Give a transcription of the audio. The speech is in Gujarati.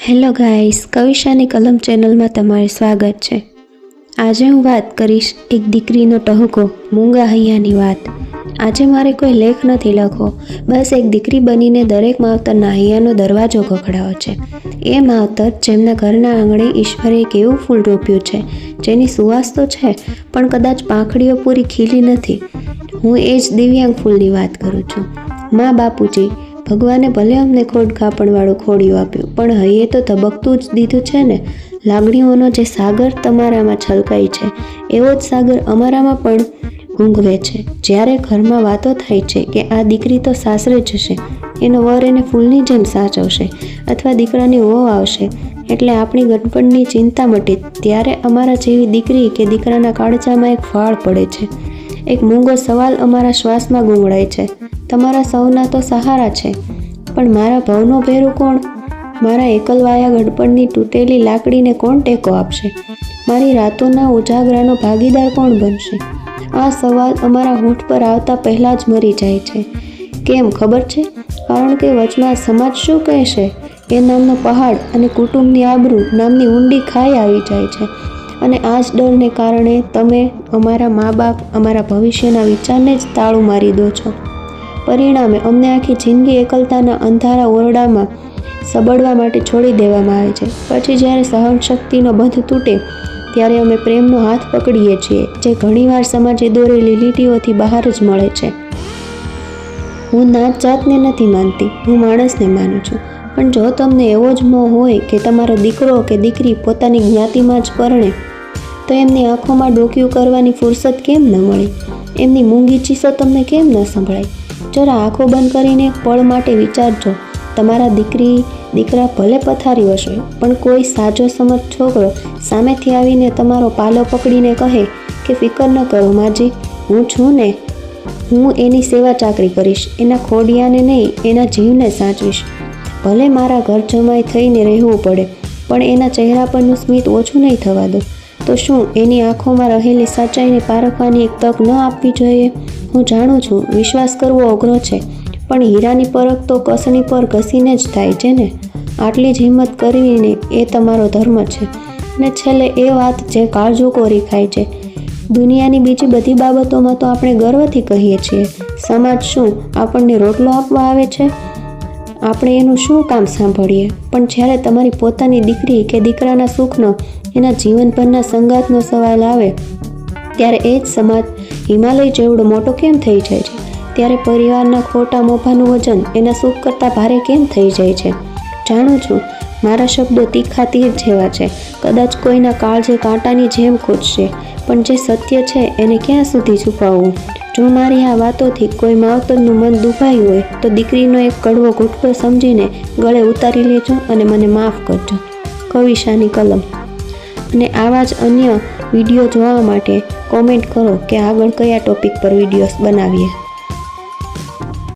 હેલો ગાઈસ, કવિશાની કલમ ચેનલમાં તમારું સ્વાગત છે। આજે હું વાત કરીશ એક દીકરીનો ટહુકો મૂંગા હૈયાની વાત। આજે મારે કોઈ લેખ નથી લખવો, બસ એક દીકરી બનીને દરેક માવતરના હૈયાનો દરવાજો ખખડાવો છે। એ માવતર જેમના ઘરના આંગણે ઈશ્વરે એક એવું ફૂલ રોપ્યું છે જેની સુવાસ તો છે પણ કદાચ પાંખડીઓ પૂરી ખીલી નથી। હું એ જ દિવ્યાંગ ફૂલની વાત કરું છું। મા બાપુજી, ભગવાને ભલે અમને ખોડ ખાપણવાળું ખોડિયું આપ્યું પણ હૈયે તો ધબકતું જ દીધું છે ને। લાગણીઓનો જે સાગર તમારામાં છલકાય છે એવો જ સાગર અમારામાં પણ ઊંઘવે છે। જ્યારે ઘરમાં વાતો થાય છે કે આ દીકરી તો સાસરે જશે, એનો વર એને ફૂલની જેમ સાચવશે અથવા દીકરાની વહુ આવશે એટલે આપણી ગણપણની ચિંતા મટે, ત્યારે અમારા જેવી દીકરી કે દીકરાના કાળજામાં એક ફાળ પડે છે, એક મૂંગો સવાલ અમારા શ્વાસમાં ગુંગળાય છે। તમારા સૌના તો સહારા છે પણ મારા ભવનો ભેરું કોણ? મારા એકલવાયા ગડપણની તૂટેલી લાકડીને કોણ ટેકો આપશે? મારી રાતોના ઉજાગરાનો ભાગીદાર કોણ બનશે? આ સવાલ અમારા હોઠ પર આવતા પહેલાં જ મરી જાય છે। કેમ ખબર છે? કારણ કે વચમાં સમાજ શું કહેશે એ નામનો પહાડ અને કુટુંબની આબરૂ નામની ઊંડી ખાઈ આવી જાય છે અને આ જ ડરને કારણે તમે અમારા મા બાપ, અમારા ભવિષ્યના વિચારને જ તાળું મારી દો છો। પરિણામે અમને આખી જિંદગી એકલતાના અંધારા ઓરડામાં સબડવા માટે છોડી દેવામાં આવે છે। પછી જ્યારે સહનશક્તિનો બંધ તૂટે ત્યારે અમે પ્રેમનો હાથ પકડીએ છીએ જે ઘણીવાર સમાજે દોરેલી લીટીઓથી બહાર જ મળે છે। હું નાત જાતને નથી માનતી, હું માણસને માનું છું। પણ જો તમને એવો જ મોહ હોય કે તમારો દીકરો કે દીકરી પોતાની જ્ઞાતિમાં જ પરણે તો એમની આંખોમાં ડોકિયું કરવાની ફુરસદ કેમ ન મળી? એમની મૂંગી ચીસો તમને કેમ ન સંભળાય? જરા આંખો બંધ કરીને એક પળ માટે વિચારજો, તમારા દીકરી દીકરા ભલે પથારી વસે પણ કોઈ સાજો સમજ છોકરો સામેથી આવીને તમારો પાલો પકડીને કહે કે ફિકર ન કરો માજી, હું છું ને, હું એની સેવા ચાકરી કરીશ, એના ખોડિયાને નહીં એના જીવને સાચવીશ, ભલે મારા ઘર જમાઈ થઈને રહેવું પડે પણ એના ચહેરા પરનું સ્મિત ઓછું નહીં થવા દો, તો શું એની આંખોમાં રહેલી સચ્ચાઈને પારખવાની એક તક ન આપવી જોઈએ? હું જાણું છું વિશ્વાસ કરવો અઘરો છે પણ હીરાની પરખ તો કસણી પર ઘસીને જ થાય છે ને। આટલી જ હિંમત કરવીને એ તમારો ધર્મ છે। અને છેલ્લે એ વાત જે કાળજો કોરી ખાય છે, દુનિયાની બીજી બધી બાબતોમાં તો આપણે ગર્વથી કહીએ છીએ, સમાજ શું આપણને રોટલો આપવા આવે છે? આપણે એનું શું કામ સાંભળીએ? પણ જ્યારે તમારી પોતાની દીકરી કે દીકરાના સુખનો, એના જીવનભરના સંગાતનો સવાલ આવે ત્યારે એ જ સમાજ હિમાલય જેવડો મોટો કેમ થઈ જાય છે? ત્યારે પરિવારના ખોટા મોભાનું વજન એના સુખ કરતાં ભારે કેમ થઈ જાય છે? જાણું છું મારા શબ્દો તીખા તીર જેવા છે, કદાચ કોઈના કાળજે કાંટાની જેમ ખૂટશે, પણ જે સત્ય છે એને ક્યાં સુધી છુપાવવું? જો મારી આ વાતોથી કોઈ માવતરનું મન દુભાયું હોય તો દીકરીનો એક કડવો ઘૂંટડો સમજીને ગળે ઉતારી લેજો અને મને માફ કરજો। કવિશાની કલમ। અને આવા જ અન્ય વિડીયો જોવા માટે કોમેન્ટ કરો કે આગળ કયા ટોપિક પર વિડીયોઝ બનાવીએ।